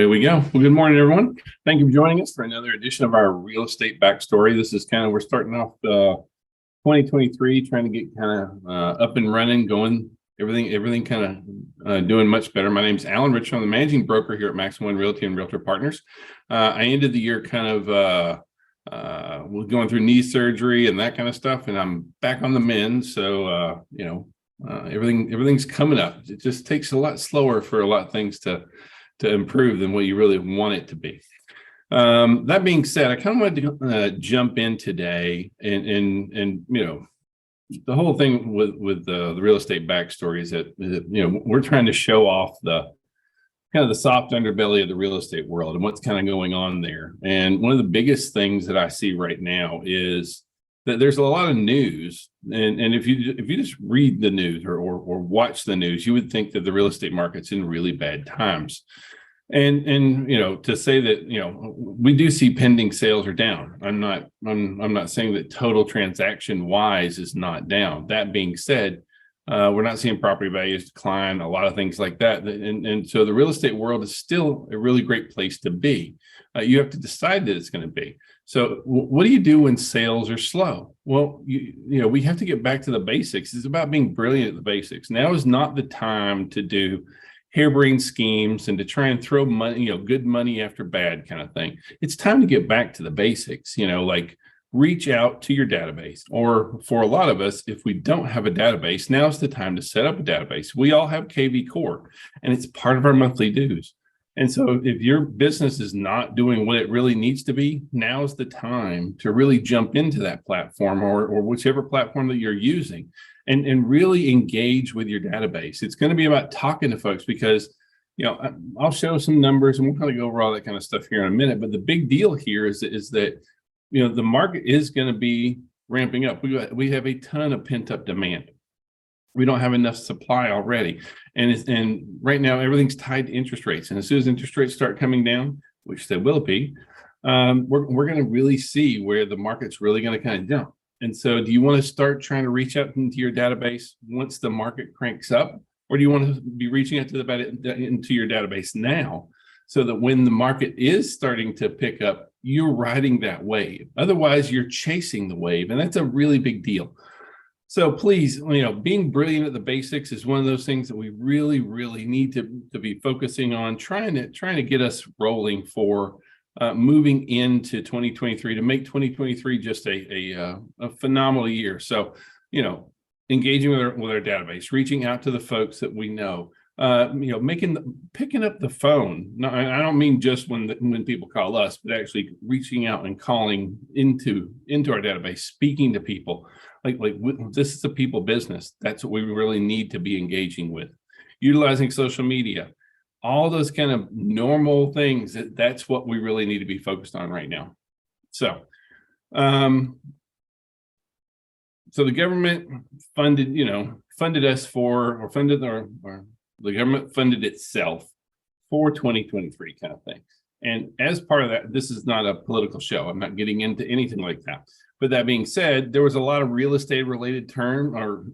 There we go. Well, good morning, everyone. Thank you for joining us for another edition of our real estate backstory. This is we're starting off 2023, trying to get up and running, going, everything doing much better. My name is Alan Richardson. I'm the managing broker here at Max One Realty and Realtor Partners. I ended the year going through knee surgery and that kind of stuff, and I'm back on the mend. So, everything's coming up. It just takes a lot slower for a lot of things to improve than what you really want it to be. That being said, I kind of wanted to jump in today and the whole thing with the real estate backstory is that we're trying to show off the soft underbelly of the real estate world and what's kind of going on there. And one of the biggest things that I see right now is that there's a lot of news, and if you just read the news or watch the news, you would think that the real estate market's in really bad times. And to say that we do see pending sales are down. I'm not saying that total transaction wise is not down. That being said, we're not seeing property values decline, a lot of things like that. And so the real estate world is still a really great place to be. You have to decide that it's going to be. So what do you do when sales are slow? Well, we have to get back to the basics. It's about being brilliant at the basics. Now is not the time to do harebrained schemes and to try and throw money, good money after bad kind of thing. It's time to get back to the basics, like reach out to your database. Or for a lot of us, if we don't have a database, now's the time to set up a database. We all have KV Core, and it's part of our monthly dues. And so if your business is not doing what it really needs to be, now's the time to really jump into that platform or whichever platform that you're using and really engage with your database. It's going to be about talking to folks because, I'll show some numbers and we'll kind of go over all that kind of stuff here in a minute. But the big deal here is that, the market is going to be ramping up. We have a ton of pent up demand. We don't have enough supply already. And right now, everything's tied to interest rates. And as soon as interest rates start coming down, which they will be, we're going to really see where the market's really going to kind of jump. And so do you want to start trying to reach out into your database once the market cranks up? Or do you want to be reaching out into your database now so that when the market is starting to pick up, you're riding that wave? Otherwise, you're chasing the wave. And that's a really big deal. So please, being brilliant at the basics is one of those things that we really, really need to be focusing on, trying to get us rolling for moving into 2023 to make 2023 just a phenomenal year. So, engaging with our database, reaching out to the folks that we know, picking up the phone. No, I don't mean just when people call us, but actually reaching out and calling into our database, speaking to people. Like this is a people business. That's what we really need to be engaging with. Utilizing social media, all those kind of normal things. That's what we really need to be focused on right now. So, the government funded the government funded itself for 2023 kind of thing. And as part of that, this is not a political show. I'm not getting into anything like that. But that being said, there was a lot of real estate related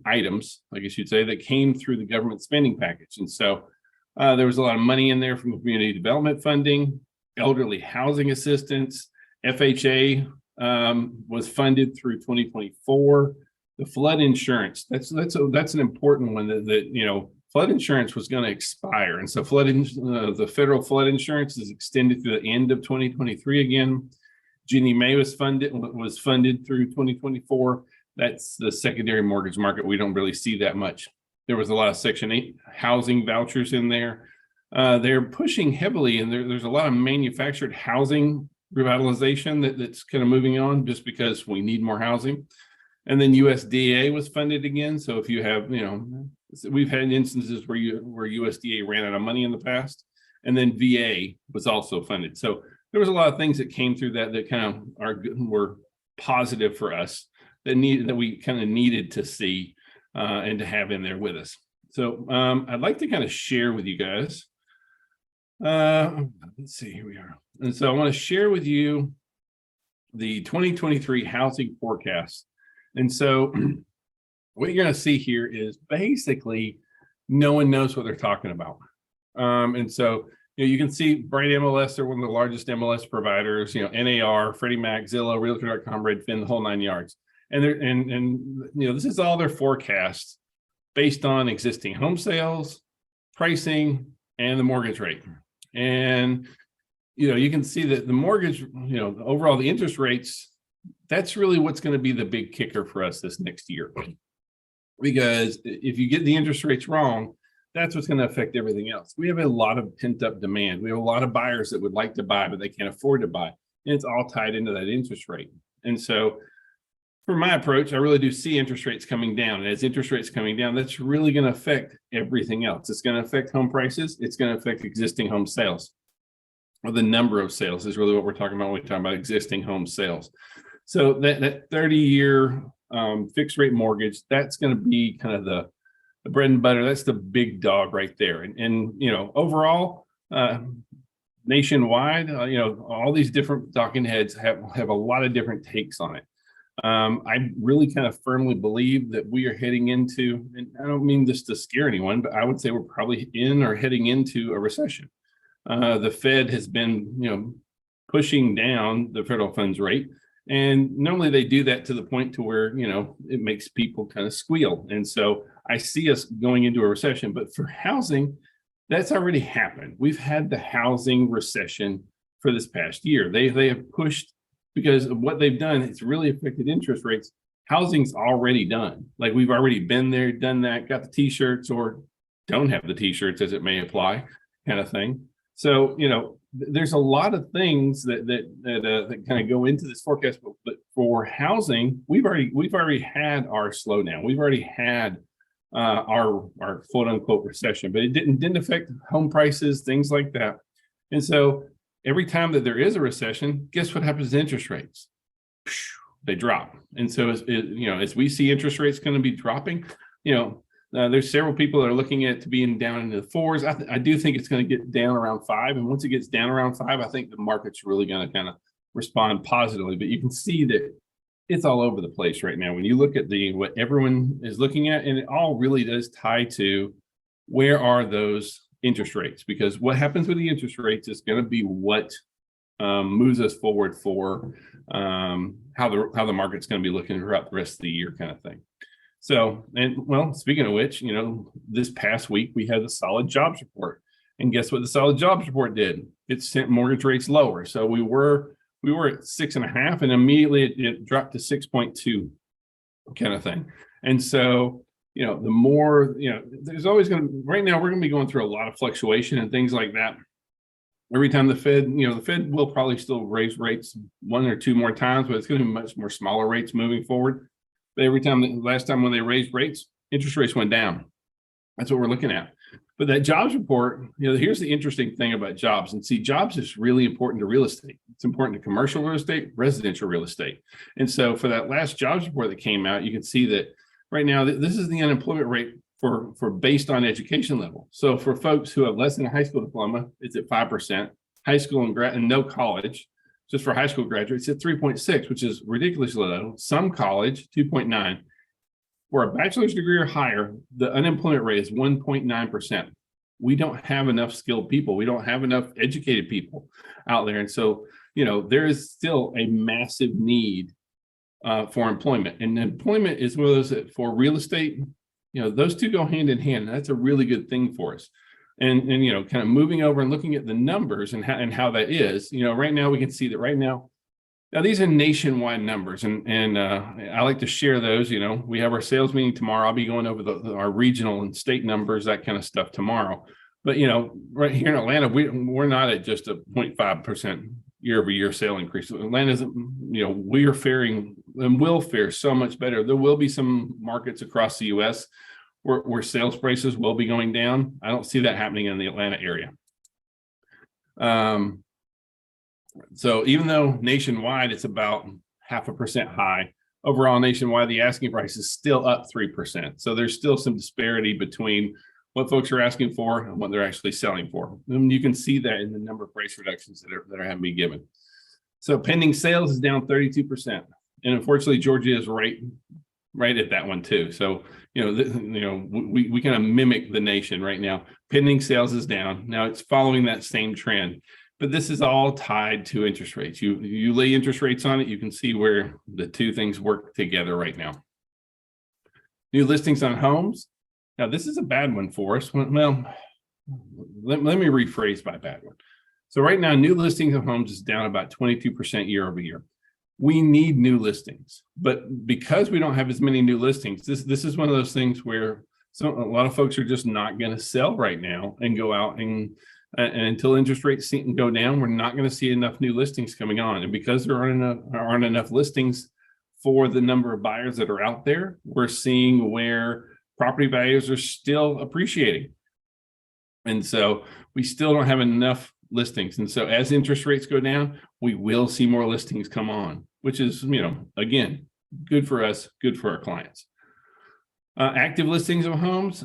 items, I guess you'd say, that came through the government spending package. And so there was a lot of money in there from community development funding, elderly housing assistance, FHA was funded through 2024. The flood insurance, that's an important one that flood insurance was going to expire. And so the federal flood insurance is extended through the end of 2023 again. Ginnie Mae was funded through 2024. That's the secondary mortgage market. We don't really see that much. There was a lot of Section 8 housing vouchers in there. They're pushing heavily, and there's a lot of manufactured housing revitalization that's kind of moving on just because we need more housing. And then USDA was funded again. So if you have, we've had instances where USDA ran out of money in the past, and then VA was also funded. So there was a lot of things that came through that kind of were positive for us that we kind of needed to see and to have in there with us. So I'd like to kind of share with you guys. Let's see, here we are. And so I want to share with you the 2023 housing forecast. And so what you're going to see here is basically no one knows what they're talking about. And so you can see Bright MLS, they're one of the largest MLS providers, NAR, Freddie Mac, Zillow, Realtor.com, Redfin, the whole 9 yards. And this is all their forecasts based on existing home sales, pricing, and the mortgage rate. And you can see that the mortgage, overall the interest rates, that's really what's going to be the big kicker for us this next year. Because if you get the interest rates wrong, that's what's going to affect everything else. We have a lot of pent up demand. We have a lot of buyers that would like to buy, but they can't afford to buy. And it's all tied into that interest rate. And so for my approach, I really do see interest rates coming down. And as interest rates coming down, that's really going to affect everything else. It's going to affect home prices. It's going to affect existing home sales. Or the number of sales is really what we're talking about when we talk about existing home sales. So that 30-year fixed rate mortgage, that's going to be kind of the bread and butter. That's the big dog right there. And overall, nationwide, all these different talking heads have a lot of different takes on it. I really kind of firmly believe that we are heading into, and I don't mean this to scare anyone, but I would say we're probably in or heading into a recession. The Fed has been, pushing down the federal funds rate. And normally they do that to the point to where, it makes people kind of squeal. And so I see us going into a recession, but for housing, that's already happened. We've had the housing recession for this past year. They have pushed, because of what they've done, it's really affected interest rates. Housing's already done. Like we've already been there, done that, got the t-shirts or don't have the t-shirts as it may apply kind of thing. So, there's a lot of things that kind of go into this forecast, but for housing, we've already had our slowdown. We've already had our quote unquote recession, but it didn't affect home prices, things like that. And so every time that there is a recession, guess what happens to interest rates? They drop. And so as we see interest rates going to be dropping, there's several people that are looking at it to being down into the fours. I do think it's going to get down around 5. And once it gets down around 5, I think the market's really going to kind of respond positively. But you can see that it's all over the place right now. When you look at what everyone is looking at, and it all really does tie to where are those interest rates? Because what happens with the interest rates is going to be what moves us forward for how the market's going to be looking throughout the rest of the year kind of thing. So, speaking of which, this past week we had a solid jobs report, and guess what the solid jobs report did? It sent mortgage rates lower. So we were at 6.5, and immediately it dropped to 6.2 kind of thing. And so, the more, there's always right now we're going to be going through a lot of fluctuation and things like that. Every time the Fed will probably still raise rates 1 or 2 more times, but it's going to be much more smaller rates moving forward. But last time when they raised rates, interest rates went down. That's what we're looking at. But that jobs report, here's the interesting thing about jobs. And see, jobs is really important to real estate. It's important to commercial real estate, residential real estate. And so for that last jobs report that came out, you can see that right now, this is the unemployment rate for based on education level. So for folks who have less than a high school diploma, it's at 5%. High school and no college, just for high school graduates, at 3.6, which is ridiculously low. Some college, 2.9. For a bachelor's degree or higher, the unemployment rate is 1.9%. We don't have enough skilled people. We don't have enough educated people out there. And so, there is still a massive need for employment. And employment is one of those that for real estate, those two go hand in hand. And that's a really good thing for us. And kind of moving over and looking at the numbers and how that is, right now we can see that right now these are nationwide numbers, and I like to share those. We have our sales meeting tomorrow. I'll be going over our regional and state numbers, that kind of stuff tomorrow. But right here in Atlanta, we're not at just a 0.5% year-over-year sale increase. Atlanta's, we are faring and will fare so much better. There will be some markets across the U.S. where sales prices will be going down. I don't see that happening in the Atlanta area. So even though nationwide it's about 0.5% high, overall nationwide the asking price is still up 3%. So there's still some disparity between what folks are asking for and what they're actually selling for. And you can see that in the number of price reductions that are having to be given. So pending sales is down 32%, and unfortunately Georgia is right at that one too. So we kind of mimic the nation right now. Pending sales is down. Now it's following that same trend, but this is all tied to interest rates. You lay interest rates on it, you can see where the two things work together right now. New listings on homes. Now this is a bad one for us. Well, let me rephrase my bad one. So right now, new listings of homes is down about 22% year over year. We need new listings, but because we don't have as many new listings, this is one of those things where a lot of folks are just not going to sell right now and go out and until interest rates go down, we're not going to see enough new listings coming on. And because there aren't enough listings for the number of buyers that are out there, we're seeing where property values are still appreciating. And so we still don't have enough listings. And so as interest rates go down, we will see more listings come on, which is, again, good for us, good for our clients. Active listings of homes,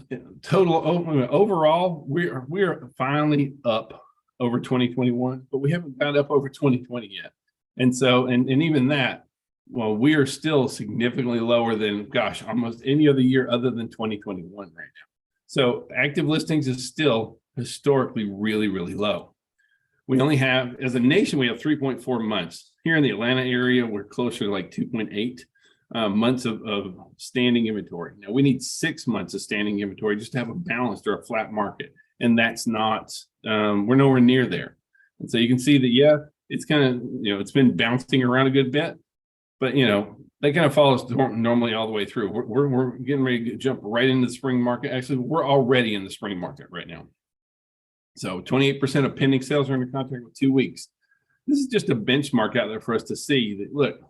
overall, we are finally up over 2021, but we haven't got up over 2020 yet. And so, and even that, well, we are still significantly lower than, gosh, almost any other year other than 2021 right now. So active listings is still historically really, really low. We only have, as a nation, we have 3.4 months. Here in the Atlanta area, we're closer to like 2.8 months of standing inventory. Now we need 6 months of standing inventory just to have a balanced or a flat market. And that's not, we're nowhere near there. And so you can see that, yeah, it's kind of, it's been bouncing around a good bit, but that kind of follows normally all the way through. We're getting ready to jump right into the spring market. Actually, we're already in the spring market right now. So 28% of pending sales are under contract with 2 weeks. This is just a benchmark out there for us to see that, look,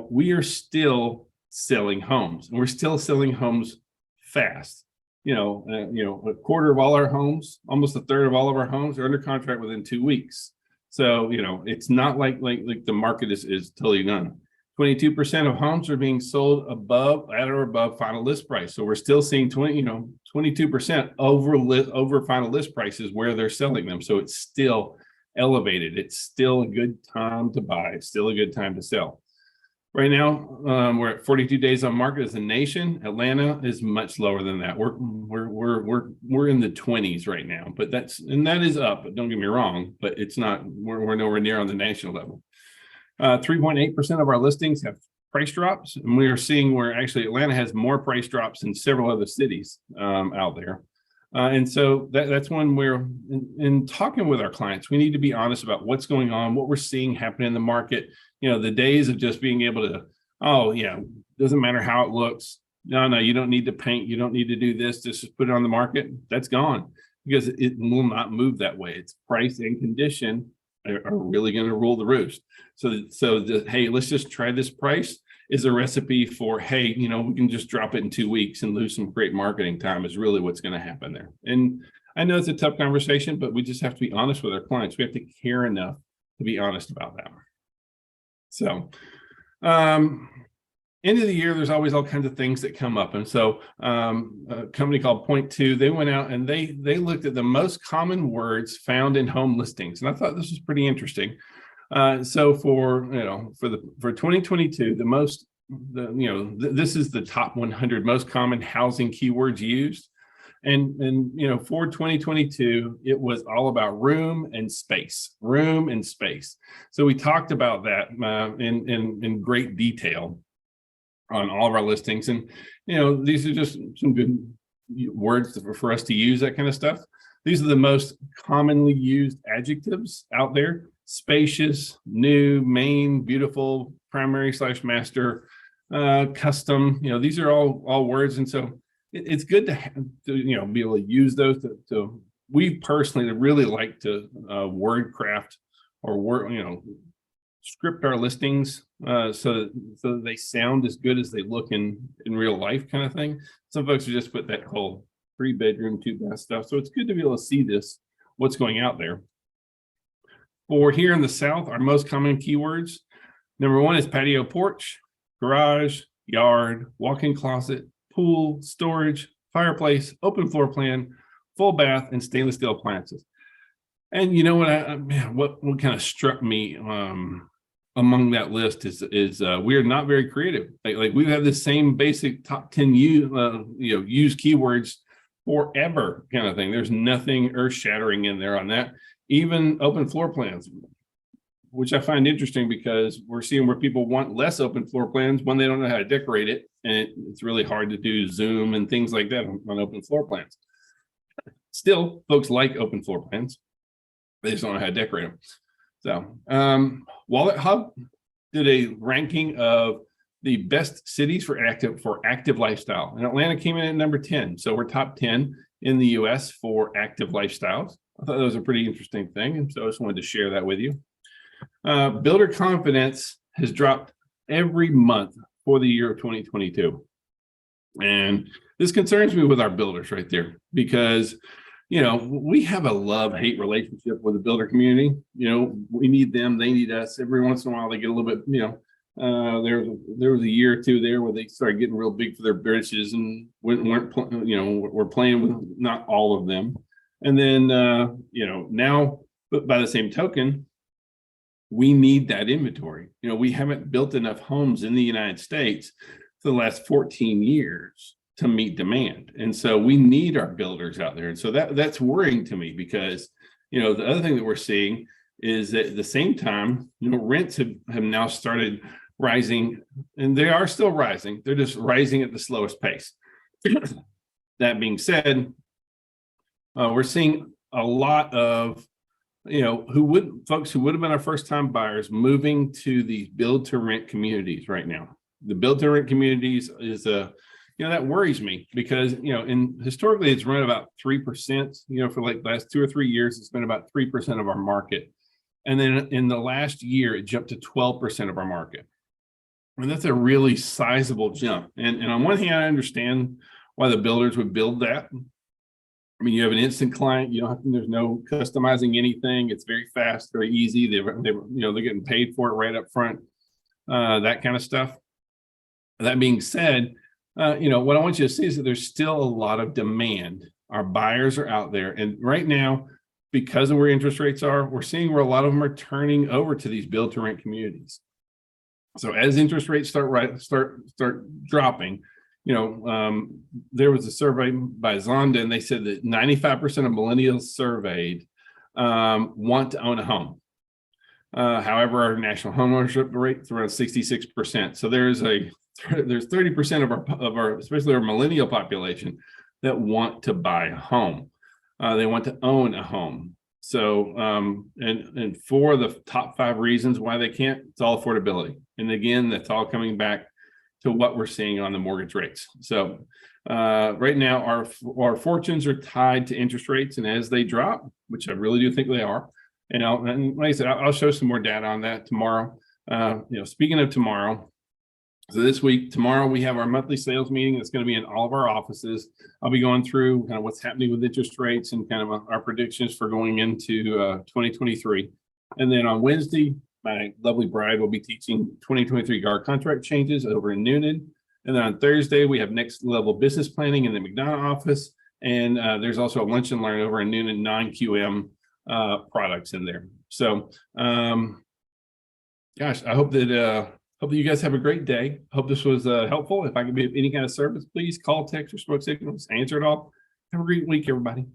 we are still selling homes, and we're still selling homes fast. A quarter of all our homes, almost a third of all of our homes are under contract within 2 weeks. So, it's not like the market is totally gone. 22% of homes are being sold at or above final list price. So we're still seeing 22% over final list prices where they're selling them. So it's still elevated. It's still a good time to buy. It's still a good time to sell. Right now, we're at 42 days on market as a nation. Atlanta is much lower than that. We're in the 20s right now, but that is up. But don't get me wrong, but it's not. We're nowhere near on the national level. 3.8% of our listings have price drops, and we are seeing where actually Atlanta has more price drops than several other cities out there. And so that's one where, in talking with our clients, we need to be honest about what's going on, what we're seeing happen in the market. The days of just being able to, doesn't matter how it looks. No, you don't need to paint. You don't need to do this. Just put it on the market. That's gone, because it will not move that way. It's price and condition are really going to rule the roost. So hey, let's just try this price is a recipe for, hey, we can just drop it in 2 weeks and lose some great marketing time is really what's going to happen there. And I know it's a tough conversation, but we just have to be honest with our clients. We have to care enough to be honest about that. So, end of the year, there's always all kinds of things that come up. And so a company called Point Two, they went out and they looked at the most common words found in home listings. And I thought this was pretty interesting. So for 2022, this is the top 100 most common housing keywords used. And for 2022, it was all about room and space. So we talked about that in great detail on all of our listings. And, these are just some good words for us to use, that kind of stuff. These are the most commonly used adjectives out there: spacious, new, main, beautiful, primary/master, custom. These are all words. And so it's good to be able to use those to we personally really like to word craft or script our listings so that they sound as good as they look in real life, kind of thing. Some folks just put that whole 3-bedroom, 2-bath stuff. So it's good to be able to see what's going out there. For here in the South, our most common keywords, number 1 is patio porch, garage, yard, walk-in closet, pool, storage, fireplace, open floor plan, full bath, and stainless steel appliances. And you know what kind of struck me among that list is we are not very creative. Like we have the same basic top 10 used keywords forever kind of thing. There's nothing earth shattering in there on that. Even open floor plans, which I find interesting because we're seeing where people want less open floor plans when they don't know how to decorate it. And it's really hard to do Zoom and things like that on open floor plans. Still, folks like open floor plans. They just don't know how to decorate them. So Wallet Hub did a ranking of the best cities for active lifestyle. And Atlanta came in at number 10. So we're top 10 in the US for active lifestyles. I thought that was a pretty interesting thing. And so I just wanted to share that with you. Builder confidence has dropped every month for the year of 2022. And this concerns me with our builders right there, because, you know, we have a love-hate relationship with the builder community. You know, we need them, they need us. Every once in a while, they get a little bit, you know, there was a year or two there where they started getting real big for their britches and we're playing with not all of them. And then, you know, now, but by the same token, we need that inventory. You know, we haven't built enough homes in the United States for the last 14 years to meet demand. And so we need our builders out there. And so that's worrying to me, because, you know, the other thing that we're seeing is that at the same time, you know, rents have now started rising, and they are still rising. They're just rising at the slowest pace. That being said, we're seeing a lot of, you know, folks who would have been our first time buyers moving to these build to rent communities right now. The build to rent communities is you know, that worries me, because, you know, historically it's run about 3%, you know, for like the last 2 or 3 years, it's been about 3% of our market. And then in the last year, it jumped to 12% of our market. And that's a really sizable jump. And on one hand, I understand why the builders would build that. I mean, you have an instant client, you don't have to, there's no customizing anything. It's very fast, very easy. They're getting paid for it right up front, that kind of stuff. That being said, you know, what I want you to see is that there's still a lot of demand. Our buyers are out there. And right now, because of where interest rates are, we're seeing where a lot of them are turning over to these build to rent communities. So as interest rates start dropping, you know, there was a survey by Zonda, and they said that 95% of millennials surveyed want to own a home. However, our national homeownership rate is around 66%. So there's 30% of our, especially our millennial population, that want to buy a home. They want to own a home. So, and for the top 5 reasons why they can't, it's all affordability. And again, that's all coming back to what we're seeing on the mortgage rates. So right now, our fortunes are tied to interest rates, and as they drop, which I really do think they are, and like I said, I'll show some more data on that tomorrow. You know, speaking of tomorrow, so tomorrow we have our monthly sales meeting. That's going to be in all of our offices. I'll be going through kind of what's happening with interest rates and kind of our predictions for going into 2023. And then on Wednesday, my lovely bride will be teaching 2023 guard contract changes over in Noonan. And then on Thursday, we have next level business planning in the McDonough office. And there's also a lunch and learn over in Noonan, non-QM products in there. So, gosh, I hope that you guys have a great day. Hope this was helpful. If I can be of any kind of service, please call, text, or smoke signals. Answer it all. Have a great week, everybody.